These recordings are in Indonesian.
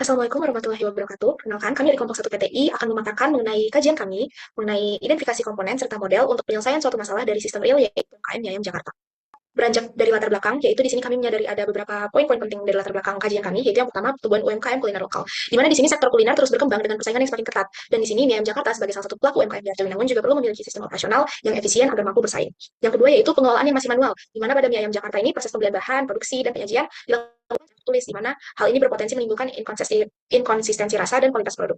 Assalamualaikum warahmatullahi wabarakatuh. Perkenalkan, kami dari kelompok 1 PTI akan memaparkan mengenai kajian kami mengenai identifikasi komponen serta model untuk penyelesaian suatu masalah dari sistem real yaitu UMKM Yayam Jakarta. Beranjak dari latar belakang, yaitu di sini kami menyadari ada beberapa poin-poin penting dari latar belakang kajian kami, yaitu yang pertama pertumbuhan UMKM kuliner lokal. Di mana di sini sektor kuliner terus berkembang dengan persaingan yang semakin ketat. Dan di sini Yayam Jakarta sebagai salah satu pelaku UMKM di Arjawinangun juga perlu memiliki sistem operasional yang efisien agar mampu bersaing. Yang kedua yaitu pengelolaan yang masih manual, di mana pada Yayam Jakarta ini proses pembelian bahan, produksi, dan penyajian dilakukan tulis, di mana hal ini berpotensi menimbulkan inkonsistensi rasa dan kualitas produk.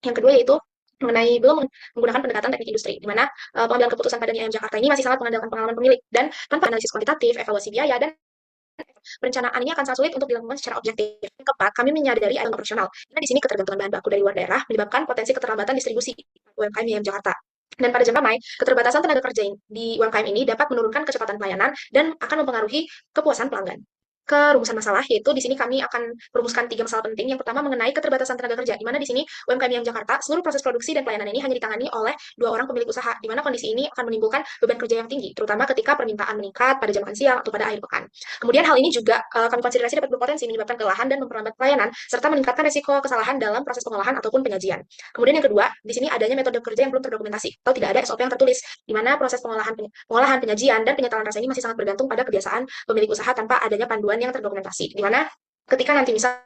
Yang kedua yaitu mengenai belum menggunakan pendekatan teknik industri, di mana pengambilan keputusan pada IAM Jakarta ini masih sangat mengandalkan pengalaman pemilik dan tanpa analisis kuantitatif, evaluasi biaya, dan perencanaan ini akan sangat sulit untuk dilakukan secara objektif. Yang keempat, kami menyadari ada operasional. Karena di sini ketergantungan bahan baku dari luar daerah menyebabkan potensi keterlambatan distribusi UMKM IAM Jakarta. Dan pada jam ramai, keterbatasan tenaga kerja di UMKM ini dapat menurunkan kecepatan pelayanan dan akan mempengaruhi kepuasan pelanggan ke rumusan masalah, yaitu di sini kami akan merumuskan 3 masalah penting. Yang pertama mengenai keterbatasan tenaga kerja, di mana di sini UMKM yang Jakarta, seluruh proses produksi dan pelayanan ini hanya ditangani oleh 2 orang pemilik usaha, di mana kondisi ini akan menimbulkan beban kerja yang tinggi, terutama ketika permintaan meningkat pada jam makan siang atau pada akhir pekan. Kemudian hal ini juga kami konsiderasi dapat berpotensi menyebabkan kelelahan dan memperlambat pelayanan, serta meningkatkan risiko kesalahan dalam proses pengolahan ataupun penyajian. Kemudian yang kedua, di sini adanya metode kerja yang belum terdokumentasi, atau tidak ada SOP yang tertulis, di mana proses pengolahan, penyajian, dan penyetaran rasa ini masih sangat bergantung pada kebiasaan pemilik usaha tanpa adanya panduan yang terdokumentasi. Di mana ketika nanti misal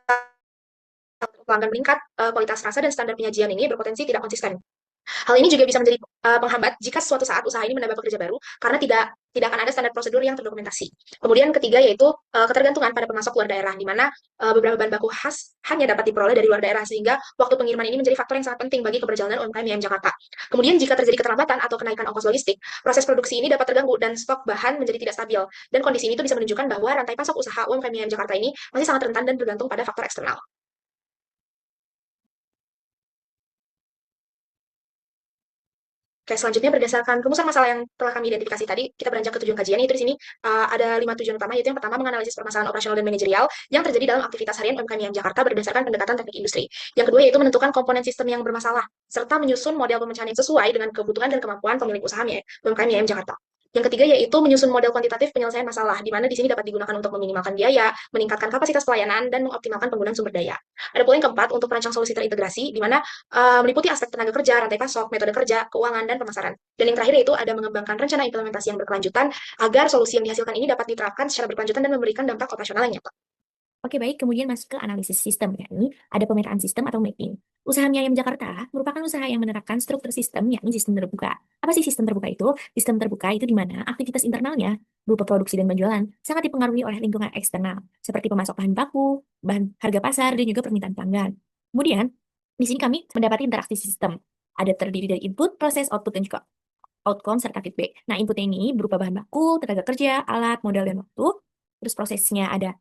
pelanggan meningkat, kualitas rasa dan standar penyajian ini berpotensi tidak konsisten. Hal ini juga bisa menjadi penghambat jika suatu saat usaha ini menambah pekerja baru karena tidak akan ada standar prosedur yang terdokumentasi. Kemudian ketiga yaitu ketergantungan pada pemasok luar daerah, di mana beberapa bahan baku khas hanya dapat diperoleh dari luar daerah, sehingga waktu pengiriman ini menjadi faktor yang sangat penting bagi keberjalanan UMKM IAM Jakarta. Kemudian jika terjadi keterlambatan atau kenaikan ongkos logistik, proses produksi ini dapat terganggu dan stok bahan menjadi tidak stabil. Dan kondisi ini tuh bisa menunjukkan bahwa rantai pasok usaha UMKM IAM Jakarta ini masih sangat rentan dan bergantung pada faktor eksternal. Oke, selanjutnya berdasarkan rumusan masalah yang telah kami identifikasi tadi, kita beranjak ke tujuan kajian, yaitu di sini ada 5 tujuan utama, yaitu yang pertama menganalisis permasalahan operasional dan manajerial yang terjadi dalam aktivitas harian UMKM yang Jakarta berdasarkan pendekatan teknik industri. Yang kedua yaitu menentukan komponen sistem yang bermasalah, serta menyusun model pemecahan yang sesuai dengan kebutuhan dan kemampuan pemilik usaha UMKM yang Jakarta. Yang ketiga yaitu menyusun model kuantitatif penyelesaian masalah, di mana di sini dapat digunakan untuk meminimalkan biaya, meningkatkan kapasitas pelayanan, dan mengoptimalkan penggunaan sumber daya. Ada pula yang keempat untuk merancang solusi terintegrasi, di mana meliputi aspek tenaga kerja, rantai pasok, metode kerja, keuangan, dan pemasaran. Dan yang terakhir yaitu ada mengembangkan rencana implementasi yang berkelanjutan agar solusi yang dihasilkan ini dapat diterapkan secara berkelanjutan dan memberikan dampak operasional yang nyata. Oke, baik. Kemudian masuk ke analisis sistem, yakni ada pemetaan sistem atau mapping. Usaha mie ayam Jakarta merupakan usaha yang menerapkan struktur sistem, yakni sistem terbuka. Apa sih sistem terbuka itu? Sistem terbuka itu di mana aktivitas internalnya, berupa produksi dan penjualan, sangat dipengaruhi oleh lingkungan eksternal, seperti pemasok bahan baku, bahan harga pasar, dan juga permintaan pelanggan. Kemudian, di sini kami mendapati interaksi sistem. Ada terdiri dari input, proses, output, dan juga outcome serta feedback. Nah, inputnya ini berupa bahan baku, tenaga kerja, alat, modal, dan waktu. Terus prosesnya ada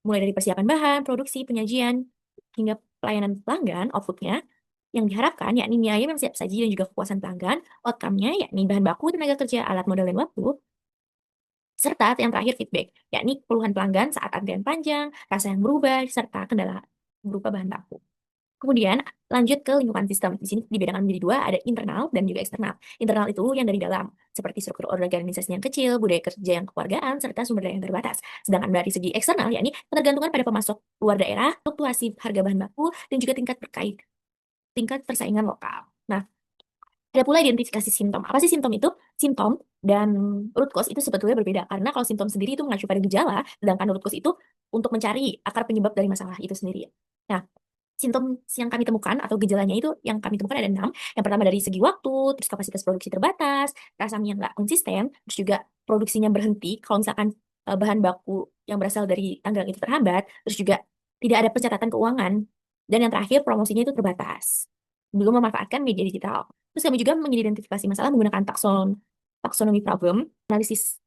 mulai dari persiapan bahan, produksi, penyajian, hingga pelayanan pelanggan, outputnya, yang diharapkan yakni mie ayam yang siap saji dan juga kepuasan pelanggan, outcome-nya yakni bahan baku, tenaga kerja, alat modal, dan waktu, serta yang terakhir feedback, yakni keluhan pelanggan saat antrian panjang, rasa yang berubah, serta kendala berupa bahan baku. Kemudian lanjut ke lingkungan sistem. Di sini dibedakan menjadi dua, ada internal dan juga eksternal. Internal itu yang dari dalam, seperti struktur organisasi yang kecil, budaya kerja yang kekeluargaan, serta sumber daya yang terbatas. Sedangkan dari segi eksternal, yakni ketergantungan pada pemasok luar daerah, fluktuasi harga bahan baku, dan juga tingkat persaingan lokal. Nah, ada pula identifikasi simptom. Apa sih simptom itu? Simptom dan root cause itu sebetulnya berbeda. Karena kalau simptom sendiri itu mengacu pada gejala, sedangkan root cause itu untuk mencari akar penyebab dari masalah itu sendiri. Nah, simptom yang kami temukan atau gejalanya itu yang kami temukan ada 6. Yang pertama dari segi waktu, terus kapasitas produksi terbatas, rasanya nggak konsisten, terus juga produksinya berhenti kalau misalkan bahan baku yang berasal dari tanggal itu terhambat, terus juga tidak ada pencatatan keuangan, dan yang terakhir promosinya itu terbatas. Belum memanfaatkan media digital. Terus kami juga mengidentifikasi masalah menggunakan taksonomi problem, analisis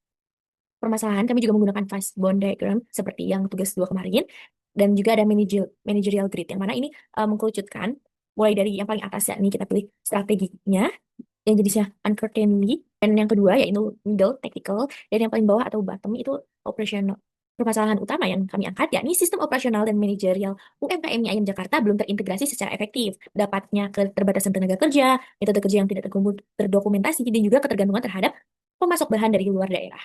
permasalahan, kami juga menggunakan fishbone diagram seperti yang tugas 2 kemarin, dan juga ada managerial grid, yang mana ini mengkerucutkan mulai dari yang paling atas, yakni kita pilih strateginya, yang jenisnya uncertainty, dan yang kedua yaitu middle, tactical, dan yang paling bawah atau bottom itu operational. Permasalahan utama yang kami angkat yakni sistem operasional dan manajerial UMKM Ayam Jakarta belum terintegrasi secara efektif. Dapatnya keterbatasan tenaga kerja, metode kerja yang tidak terdokumentasi, dan juga ketergantungan terhadap pemasok bahan dari luar daerah.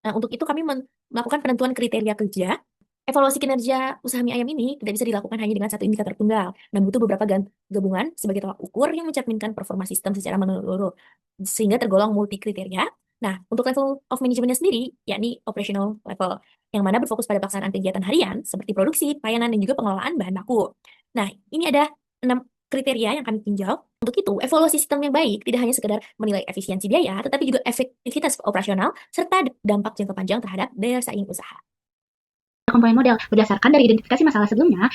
Nah, untuk itu kami melakukan penentuan kriteria kerja Evaluasi kinerja usaha mie ayam ini tidak bisa dilakukan hanya dengan satu indikator tunggal, dan butuh beberapa gabungan sebagai tolak ukur yang mencerminkan performa sistem secara menyeluruh, sehingga tergolong multi kriteria. Nah, untuk level of manajemennya sendiri, yakni operational level, yang mana berfokus pada pelaksanaan kegiatan harian, seperti produksi, pelayanan, dan juga pengelolaan bahan baku. Nah, ini ada 6 kriteria yang kami tinjau. Untuk itu, evaluasi sistem yang baik tidak hanya sekedar menilai efisiensi biaya, tetapi juga efektivitas operasional, serta dampak jangka panjang terhadap daya saing usaha. Komponen model. Berdasarkan dari identifikasi masalah sebelumnya,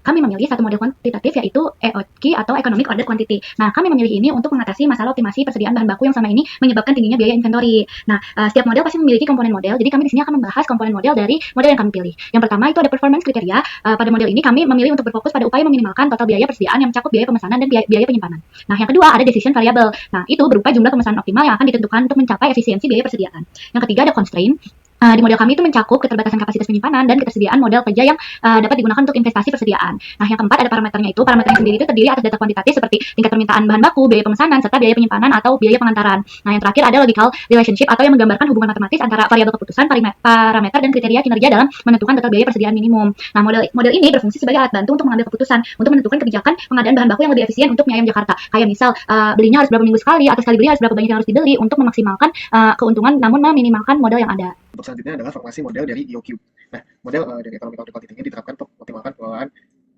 kami memilih satu model kuantitatif yaitu EOQ atau Economic Order Quantity. Nah, kami memilih ini untuk mengatasi masalah optimasi persediaan bahan baku yang selama ini menyebabkan tingginya biaya inventory. Nah, setiap model pasti memiliki komponen model, jadi kami di sini akan membahas komponen model dari model yang kami pilih. Yang pertama itu ada performance kriteria. Pada model ini kami memilih untuk berfokus pada upaya meminimalkan total biaya persediaan yang mencakup biaya pemesanan dan biaya penyimpanan. Nah, yang kedua ada decision variable. Nah, itu berupa jumlah pemesanan optimal yang akan ditentukan untuk mencapai efisiensi biaya persediaan. Yang ketiga ada constraint. Di model kami itu mencakup keterbatasan kapasitas penyimpanan dan ketersediaan modal kerja yang dapat digunakan untuk investasi persediaan. Nah, yang keempat ada parameternya itu. Parameternya sendiri itu terdiri atas data kuantitatif seperti tingkat permintaan bahan baku, biaya pemesanan, serta biaya penyimpanan atau biaya pengantaran. Nah, yang terakhir ada logical relationship atau yang menggambarkan hubungan matematis antara variabel keputusan, parameter, dan kriteria kinerja dalam menentukan total biaya persediaan minimum. Nah, model ini berfungsi sebagai alat bantu untuk mengambil keputusan untuk menentukan kebijakan pengadaan bahan baku yang lebih efisien untuk mie ayam Jakarta. Kayak misal belinya harus berapa minggu sekali atau sekali beli harus berapa banyak yang harus dibeli untuk memaksimalkan keuntungan namun meminimalkan modal yang ada. Untuk selanjutnya adalah formasi model dari EOQ. Nah, model dari economic order quantity ini diterapkan untuk optimalkan pengelolaan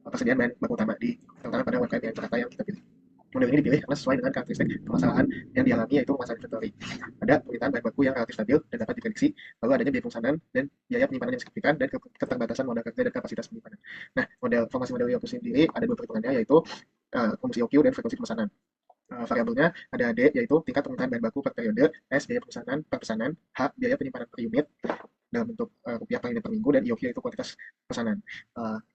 persediaan bahan baku utama di terutama pada UMKM yang Jakarta yang kita pilih. Model ini dipilih karena sesuai dengan karakteristik permasalahan yang dialami yaitu masalah inventory. Ada permintaan bahan baku yang relatif stabil dan dapat diprediksi, lalu adanya biaya pemesanan dan biaya penyimpanan yang signifikan dan keterbatasan modal kerja dan kapasitas penyimpanan. Nah, formasi model EOQ sendiri ada dua perhitungannya yaitu fungsi EOQ dan frekuensi pemesanan. Variabelnya ada D yaitu tingkat permintaan bahan baku per periode, S biaya pemesanan per pesanan, H biaya penyimpanan per unit dalam bentuk rupiah per unit per minggu, dan IOQ yaitu kuantitas pesanan.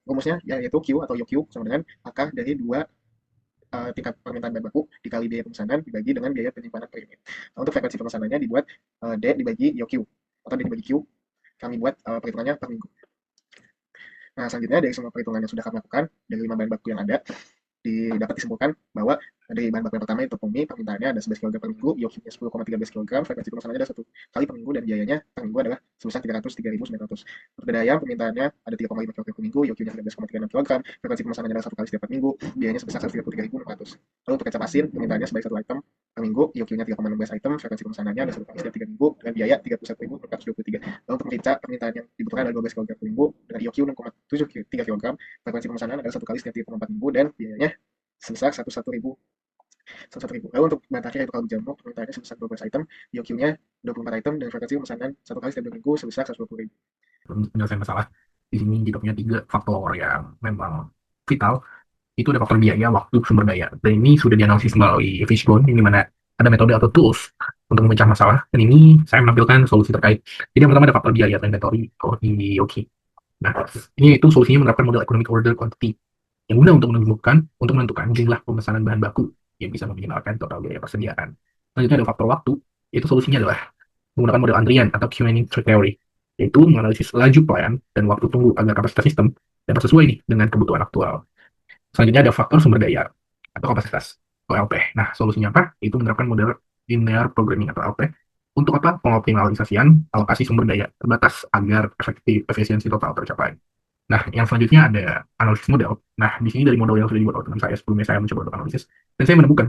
Rumusnya yaitu Q atau IOQ sama dengan akar dari dua tingkat permintaan bahan baku dikali biaya pemesanan dibagi dengan biaya penyimpanan per unit. Nah, untuk frekuensi pemesanannya dibuat D dibagi IOQ atau D dibagi Q. Kami buat perhitungannya per minggu. Nah, selanjutnya dari semua perhitungan yang sudah kami lakukan dari 5 bahan baku yang ada, dapat disimpulkan bahwa dari bahan baku yang pertama itu tepung mie, permintaannya ada 11 kg per minggu, IOQ-nya 10,13 kg, frekuensi pemesanannya ada 1 kali per minggu, dan biayanya per minggu adalah sebesar 303.900. Untuk dada ayam, permintaannya ada 3,5 kg per minggu, IOQ-nya 13,36 kg, frekuensi pemesanannya adalah 1 kali setiap 4 minggu, biayanya sebesar 133.600. Lalu untuk kecap asin, permintaannya sebagai 1 item per minggu, IOQ-nya 3,16 item, frekuensi pemesanannya ada 1 kali setiap 3 minggu, dengan biaya 31.423. Lalu untuk merica, permintaan yang dibutuhkan adalah 12 kg per minggu, dengan IOQ 6,73 kg, frekuensi pemesanan adalah 1 kali setiap 3,4 minggu, dan biayanya sebesar 101.000. Lalu untuk bahan terakhir yaitu kaldu jamur, permintaannya sebesar 12 item, IOQ-nya 24 item, dan frekuensi pemesanan 1 kali setiap 2 minggu sebesar 120.000. Untuk penyelesaian masalah, di sini kita punya 3 faktor yang memang vital. Itu ada faktor biaya, waktu, sumber daya. Dan ini sudah dianalisis melalui Fishbone, di mana ada metode atau tools untuk memecah masalah. Dan ini saya menampilkan solusi terkait. Jadi yang pertama ada faktor biaya atau inventory, atau IOQ. Nah, ini itu solusinya menerapkan model economic order quantity yang guna untuk menentukan jumlah pemesanan bahan baku yang bisa meminimalkan total biaya persediaan. Selanjutnya ada faktor waktu, yaitu solusinya adalah menggunakan model antrian atau queuing theory, yaitu menganalisis laju pelayan dan waktu tunggu agar kapasitas sistem dapat sesuai nih dengan kebutuhan aktual. Selanjutnya ada faktor sumber daya atau kapasitas atau LP. Nah, solusinya apa? Itu menerapkan model linear programming atau LP untuk apa? Pengoptimalisasian alokasi sumber daya terbatas agar efisiensi total tercapai. Nah, yang selanjutnya ada analisis model. Nah, di sini dari model yang sudah dibuat oleh teman saya sebelumnya saya mencoba untuk analisis, dan saya menemukan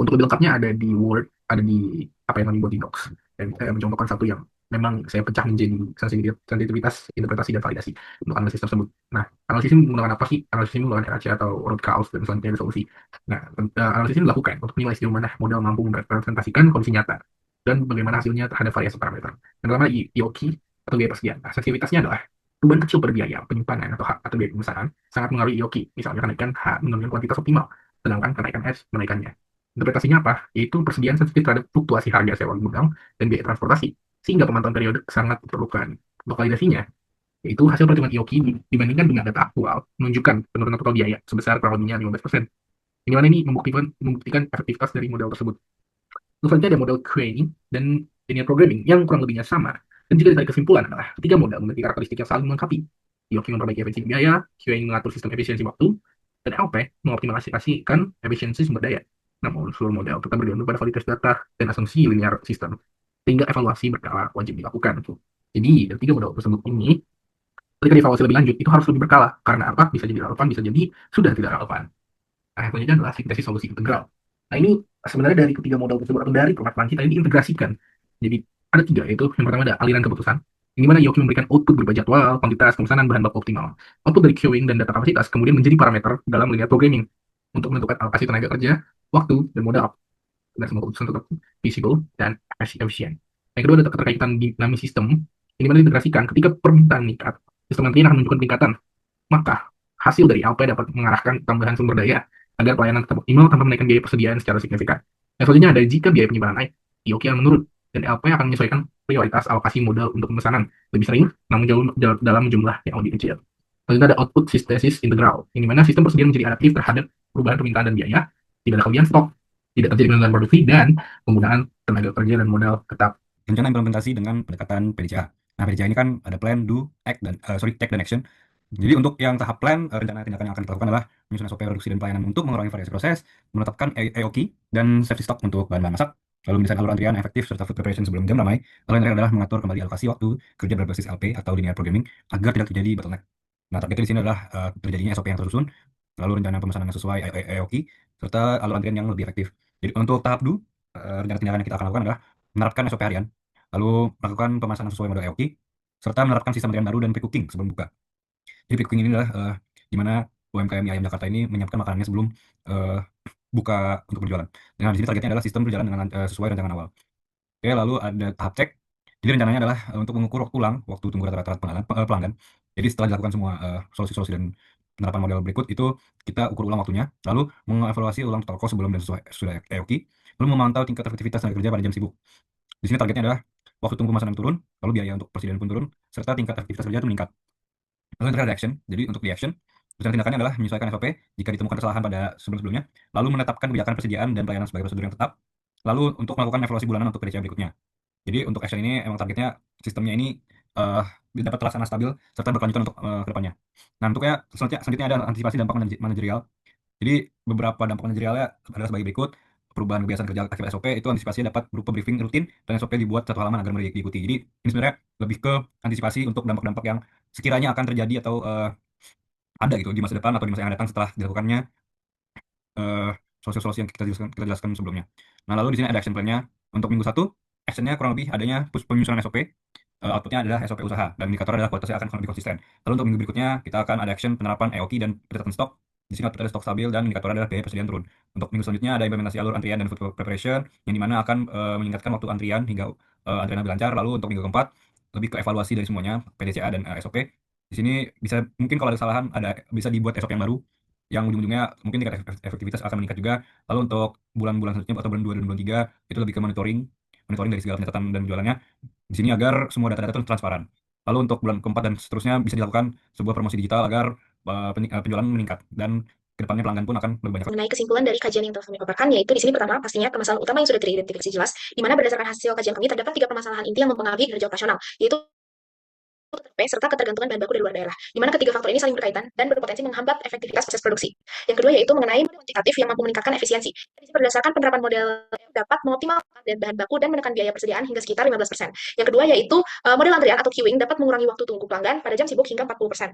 untuk lebih lengkapnya ada di Word, ada di apa yang kami buat di Docs, dan saya mencontohkan satu yang memang saya pecah menjadi sensitivitas, interpretasi, dan validasi untuk analisis tersebut. Nah, analisis ini menggunakan apa sih? Analisis ini menggunakan RAC atau root cause, dan selanjutnya ada solusi. Nah, analisis ini dilakukan untuk menilai sejauh mana model mampu merepresentasikan kondisi nyata dan bagaimana hasilnya terhadap variasi parameter. Yang pertama IOQ atau biaya persediaan. Nah, sensitivitasnya adalah perubahan kecil pada biaya penyimpanan atau H atau biaya pemesanan sangat mengaruhi IOQ. Misalnya kenaikan H menurunkan kuantitas optimal, sedangkan kenaikan S menaikannya. Interpretasinya apa? Yaitu persediaan sensitif terhadap fluktuasi harga sewa gudang dan biaya transportasi, sehingga pemantauan periode sangat diperlukan. Untuk validasinya, yaitu hasil perhitungan IOQ dibandingkan dengan data aktual menunjukkan penurunan total biaya sebesar kurang lebihnya 15%. Ini mana ini membuktikan efektivitas dari model tersebut. Terus selanjutnya ada model queuing dan linear programming yang kurang lebihnya sama. Dan jika ditarik kesimpulan adalah ketiga model memiliki karakteristik yang saling melengkapi. IOQ memperbaiki efisiensi biaya, queuing mengatur sistem efisiensi waktu, dan LP mengoptimalisasikan efisiensi sumber daya. Namun, seluruh model tetap bergantung pada validitas data dan asumsi linear sistem, sehingga evaluasi berkala wajib dilakukan. Jadi, dari tiga model tersebut ini, Ketika dievaluasi lebih lanjut, itu harus lebih berkala. Karena apa? Bisa jadi relevan, bisa jadi sudah tidak relevan. Nah, yang selanjutnya adalah sintesis solusi integral. Nah, ini sebenarnya dari ketiga model tersebut atau dari permasalahan kita ini diintegrasikan. Jadi ada tiga, yaitu yang pertama ada aliran keputusan, di mana Yoki memberikan output berupa jadwal, kuantitas, pemesanan bahan baku optimal. Output dari queuing dan data kapasitas kemudian menjadi parameter dalam linear programming untuk menentukan alokasi tenaga kerja, waktu, dan modal dan semua keputusan tetap visible dan efisien. Yang kedua ada keterkaitan dinamis sistem, ini mana diintegrasikan ketika permintaan meningkat, sistem nantinya akan menunjukkan peningkatan, maka hasil dari LP dapat mengarahkan tambahan sumber daya agar pelayanan tetap optimal tanpa menaikkan biaya persediaan secara signifikan. Yang selanjutnya ada jika biaya penyimpanan naik, IOQ yang menurun, dan LP akan menyesuaikan prioritas alokasi modal untuk pemesanan lebih sering, namun jauh dalam jumlah yang lebih kecil. Selanjutnya ada output sintesis integral, yang dimana sistem persediaan menjadi adaptif terhadap perubahan permintaan dan biaya, tidak ada kelebihan stok, tidak terjadi penurunan produksi, dan penggunaan tenaga kerja dan modal tetap. Rencana implementasi dengan pendekatan PDCA. Nah, PDCA ini kan ada plan, do, act, dan take dan action. Jadi untuk yang tahap plan, rencana tindakan yang akan dilakukan adalah menyusun SOP produksi dan pelayanan untuk mengurangi variasi proses, menetapkan AOQ dan safety stock untuk bahan-bahan masak, lalu mendesain alur antrian efektif serta food preparation sebelum jam ramai. Lalu yang terakhir adalah mengatur kembali alokasi waktu kerja berbasis LP atau linear programming agar tidak terjadi bottleneck. Nah, targetnya di sini adalah terjadinya SOP yang tersusun, lalu rencana pemesanan yang sesuai AOQ, serta alur antrian yang lebih efektif. Jadi untuk tahap do, rencana tindakan yang kita akan lakukan adalah menerapkan SOP harian, lalu melakukan pemasanan sesuai model AOQ, serta menerapkan sistem antrian baru dan pre-cooking sebelum buka. Jadi pre-cooking ini adalah di mana UMKM Ayam Jakarta ini menyiapkan makanannya sebelum buka untuk berjualan. Nah, di sini targetnya adalah sistem berjalan dengan sesuai rancangan awal. Oke, lalu ada tahap cek. Jadi rencananya adalah untuk mengukur waktu tunggu rata-rata pelanggan. Jadi setelah dilakukan semua solusi-solusi dan penerapan model berikut itu kita ukur ulang waktunya, lalu mengevaluasi ulang total cost sebelum dan sudah AOQ, lalu memantau tingkat efektivitas tenaga kerja pada jam sibuk. Di sini targetnya adalah waktu tunggu pemesanan turun, lalu biaya untuk persediaan pun turun, serta tingkat aktivitas kerja itu meningkat. Lalu yang terakhir ada action. Jadi untuk di action, rencana tindakannya adalah menyesuaikan SOP jika ditemukan kesalahan pada sebelum-sebelumnya, lalu menetapkan kebijakan persediaan dan pelayanan sebagai prosedur yang tetap, lalu untuk melakukan evaluasi bulanan untuk PDCA berikutnya. Jadi untuk action ini emang targetnya sistemnya ini dapat terlaksana stabil serta berkelanjutan untuk kedepannya. Nah, untuknya selanjutnya ada antisipasi dampak manajerial. Jadi beberapa dampak manajerialnya adalah sebagai berikut. Perubahan kebiasaan kerja akibat SOP itu antisipasinya dapat berupa briefing rutin dan SOP dibuat satu halaman agar diikuti. Jadi ini sebenarnya lebih ke antisipasi untuk dampak-dampak yang sekiranya akan terjadi atau ada gitu di masa depan atau di masa yang datang setelah dilakukannya solusi-solusi yang kita jelaskan sebelumnya. Nah, lalu di sini ada action plan-nya. Untuk minggu 1, action-nya kurang lebih adanya penyusunan SOP, output-nya adalah SOP usaha, dan indikator adalah kualitasnya akan lebih konsisten. Lalu untuk minggu berikutnya, kita akan ada action penerapan AOQ dan pencatatan stok. Di sini output ada stok stabil dan indikator adalah biaya persediaan turun. Untuk minggu selanjutnya ada implementasi alur antrian dan food preparation, yang dimana akan meningkatkan waktu antrian hingga antrian lebih lancar. Lalu untuk minggu keempat, lebih ke evaluasi dari semuanya, PDCA dan SOP. Di sini bisa mungkin kalau ada kesalahan bisa dibuat SOP yang baru yang ujung-ujungnya mungkin tingkat efektivitas akan meningkat juga. Lalu untuk bulan-bulan selanjutnya atau bulan 2 dan bulan 3 itu lebih ke monitoring dari segala pencatatan dan penjualannya di sini agar semua data-data itu transparan. Lalu untuk bulan keempat dan seterusnya bisa dilakukan sebuah promosi digital agar penjualan meningkat dan kedepannya pelanggan pun akan lebih banyak. Mengenai kesimpulan dari kajian yang telah kami paparkan, yaitu di sini pertama pastinya permasalahan utama yang sudah teridentifikasi jelas, di mana berdasarkan hasil kajian kami terdapat 3 permasalahan inti yang mempengaruhi kinerja operasional, yaitu serta ketergantungan bahan baku dari luar daerah, di mana ketiga faktor ini saling berkaitan dan berpotensi menghambat efektivitas proses produksi. Yang kedua yaitu mengenai model kuantitatif yang mampu meningkatkan efisiensi. Berdasarkan penerapan model dapat mengoptimalkan bahan baku dan menekan biaya persediaan hingga sekitar 15%. Yang kedua yaitu model antrian atau queuing dapat mengurangi waktu tunggu pelanggan pada jam sibuk hingga 40%.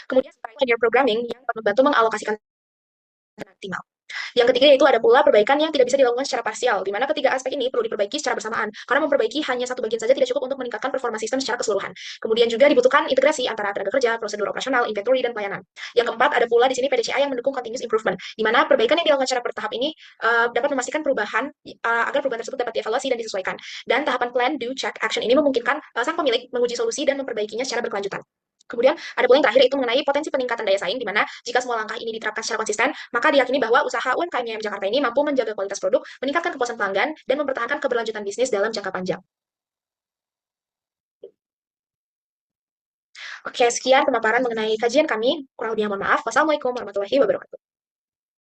Kemudian linear programming yang dapat membantu mengalokasikan optimal. Yang ketiga yaitu ada pula perbaikan yang tidak bisa dilakukan secara parsial, di mana ketiga aspek ini perlu diperbaiki secara bersamaan, karena memperbaiki hanya satu bagian saja tidak cukup untuk meningkatkan performa sistem secara keseluruhan. Kemudian juga dibutuhkan integrasi antara tenaga kerja, prosedur operasional, inventory, dan pelayanan. Yang keempat ada pula di sini PDCA yang mendukung continuous improvement, di mana perbaikan yang dilakukan secara bertahap ini dapat memastikan perubahan agar perubahan tersebut dapat dievaluasi dan disesuaikan. Dan tahapan plan, do, check, action ini memungkinkan sang pemilik menguji solusi dan memperbaikinya secara berkelanjutan. Kemudian ada pula yang terakhir itu mengenai potensi peningkatan daya saing, di mana jika semua langkah ini diterapkan secara konsisten, maka diyakini bahwa usaha UMKM Ayam Jakarta ini mampu menjaga kualitas produk, meningkatkan kepuasan pelanggan, dan mempertahankan keberlanjutan bisnis dalam jangka panjang. Oke, sekian pemaparan mengenai kajian kami. Kurang lebihnya mohon maaf. Wassalamualaikum warahmatullahi wabarakatuh.